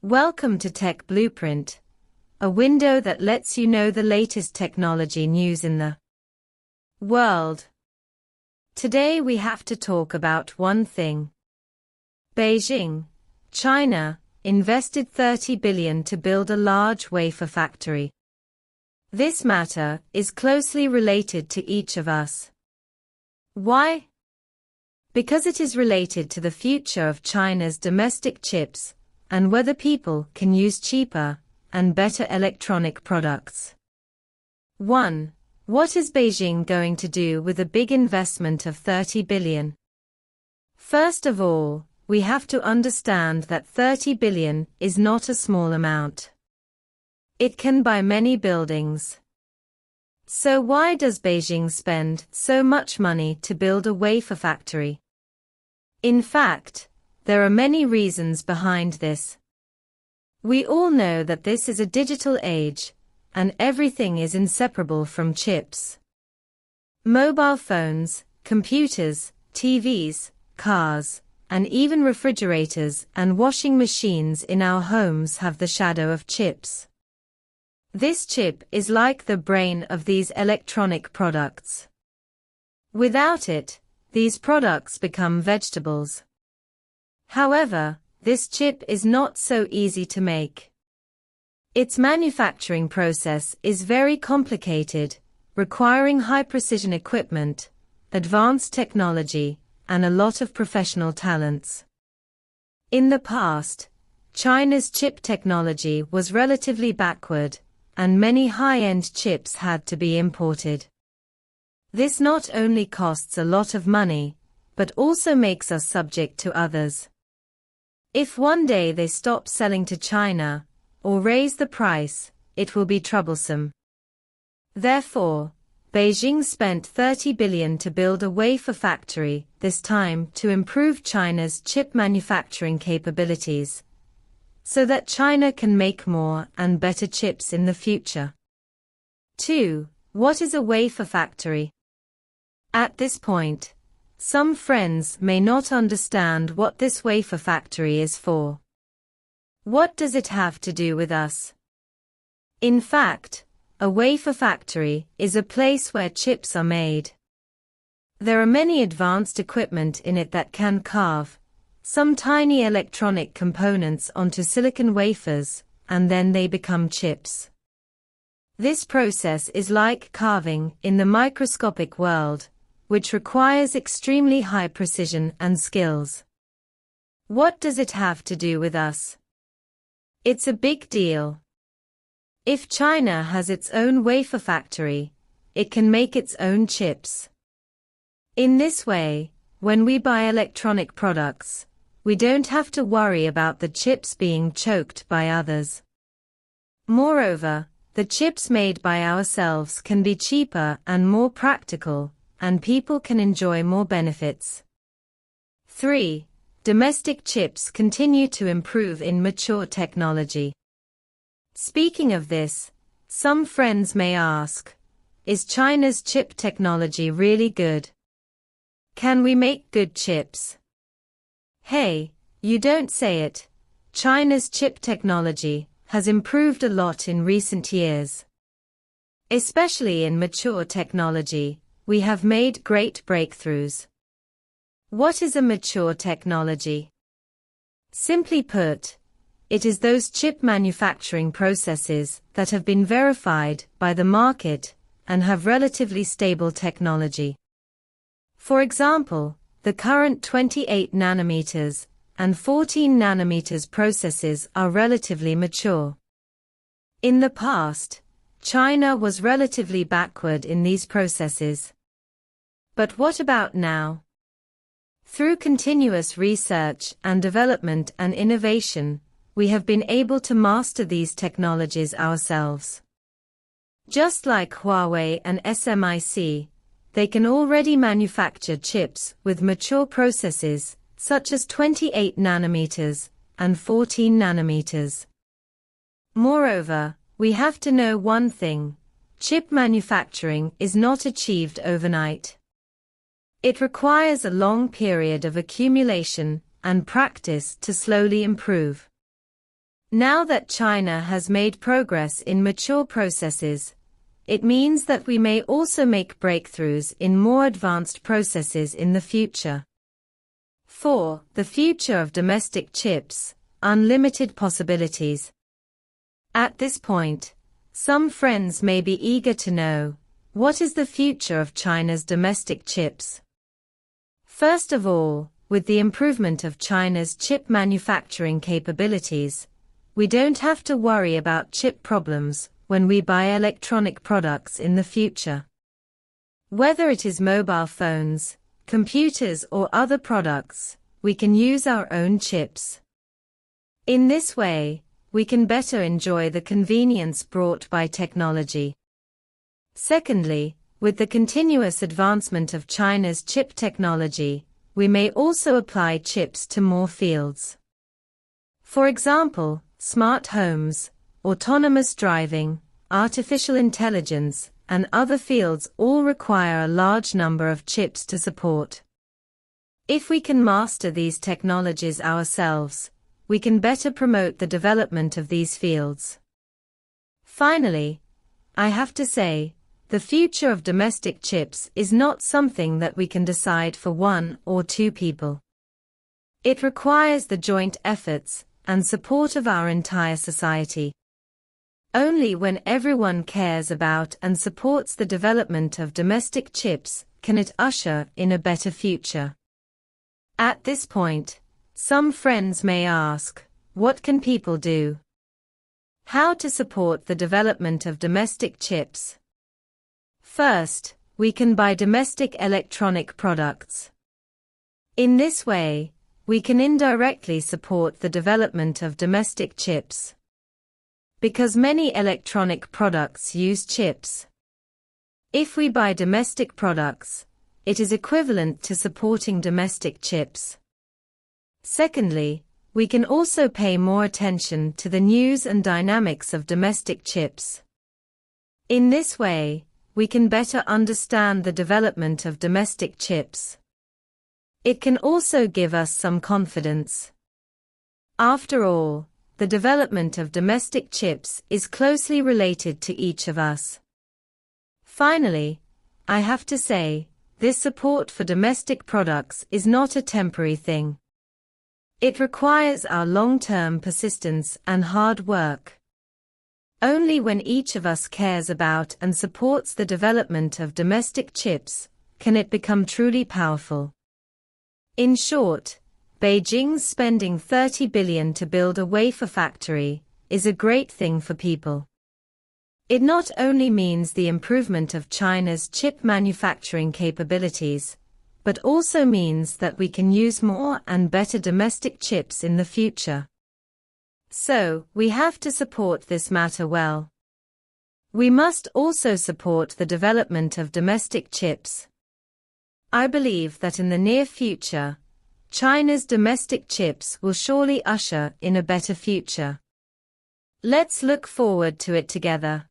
Welcome to Tech Blueprint, a window that lets you know the latest technology news in the world. Today we have to talk about one thing. Beijing, China, invested 30 billion to build a large wafer factory. This matter is closely related to each of us. Why? Because it is related to the future of China's domestic chips and whether people can use cheaper and better electronic products. 1. What is Beijing going to do with a big investment of 30 billion? First of all, we have to understand that 30 billion is not a small amount. It can buy many buildings. So why does Beijing spend so much money to build a wafer factory? In fact, there are many reasons behind this. We all know that this is a digital age, and everything is inseparable from chips. Mobile phones, computers, TVs, cars, and even refrigerators and washing machines in our homes have the shadow of chips. This chip is like the brain of these electronic products. Without it, these products become vegetables. However, this chip is not so easy to make. Its manufacturing process is very complicated, requiring high-precision equipment, advanced technology, and a lot of professional talents. In the past, China's chip technology was relatively backward, and many high-end chips had to be imported. This not only costs a lot of money, but also makes us subject to others. If one day they stop selling to China, or raise the price, it will be troublesome. Therefore, Beijing spent 30 billion to build a wafer factory, this time to improve China's chip manufacturing capabilities, so that China can make more and better chips in the future. 2. What is a wafer factory? At this point, some friends may not understand what this wafer factory is for. What does it have to do with us? In fact, a wafer factory is a place where chips are made. There are many advanced equipment in it that can carve some tiny electronic components onto silicon wafers, and then they become chips. This process is like carving in the microscopic world, which requires extremely high precision and skills. What does it have to do with us? It's a big deal. If China has its own wafer factory, it can make its own chips. In this way, when we buy electronic products, we don't have to worry about the chips being choked by others. Moreover, the chips made by ourselves can be cheaper and more practical, and people can enjoy more benefits. 3. Domestic chips continue to improve in mature technology. Speaking of this, some friends may ask, is China's chip technology really good? Can we make good chips? Hey, you don't say it. China's chip technology has improved a lot in recent years. Especially in mature technology, we have made great breakthroughs. What is a mature technology? Simply put, it is those chip manufacturing processes that have been verified by the market and have relatively stable technology. For example, the current 28 nanometers and 14 nanometers processes are relatively mature. In the past, China was relatively backward in these processes. But what about now? Through continuous research and development and innovation, we have been able to master these technologies ourselves. Just like Huawei and SMIC, they can already manufacture chips with mature processes, such as 28 nanometers and 14 nanometers. Moreover, we have to know one thing: chip manufacturing is not achieved overnight. It requires a long period of accumulation and practice to slowly improve. Now that China has made progress in mature processes, it means that we may also make breakthroughs in more advanced processes in the future. 4. The future of domestic chips, unlimited possibilities. At this point, some friends may be eager to know, what is the future of China's domestic chips? First of all, with the improvement of China's chip manufacturing capabilities, we don't have to worry about chip problems when we buy electronic products in the future. Whether it is mobile phones, computers or other products, we can use our own chips. In this way, we can better enjoy the convenience brought by technology. Secondly, with the continuous advancement of China's chip technology, we may also apply chips to more fields. For example, smart homes, autonomous driving, artificial intelligence, and other fields all require a large number of chips to support. If we can master these technologies ourselves, we can better promote the development of these fields. Finally, I have to say, the future of domestic chips is not something that we can decide for one or two people. It requires the joint efforts and support of our entire society. Only when everyone cares about and supports the development of domestic chips can it usher in a better future. At this point, some friends may ask, what can people do? How to support the development of domestic chips? First, we can buy domestic electronic products. In this way, we can indirectly support the development of domestic chips. Because many electronic products use chips. If we buy domestic products, it is equivalent to supporting domestic chips. Secondly, we can also pay more attention to the news and dynamics of domestic chips. In this way, we can better understand the development of domestic chips. It can also give us some confidence. After all, the development of domestic chips is closely related to each of us. Finally, I have to say, this support for domestic products is not a temporary thing. It requires our long-term persistence and hard work. Only when each of us cares about and supports the development of domestic chips can it become truly powerful. In short, Beijing's spending 30 billion to build a wafer factory is a great thing for people. It not only means the improvement of China's chip manufacturing capabilities, but also means that we can use more and better domestic chips in the future. So, we have to support this matter well. We must also support the development of domestic chips. I believe that in the near future, China's domestic chips will surely usher in a better future. Let's look forward to it together.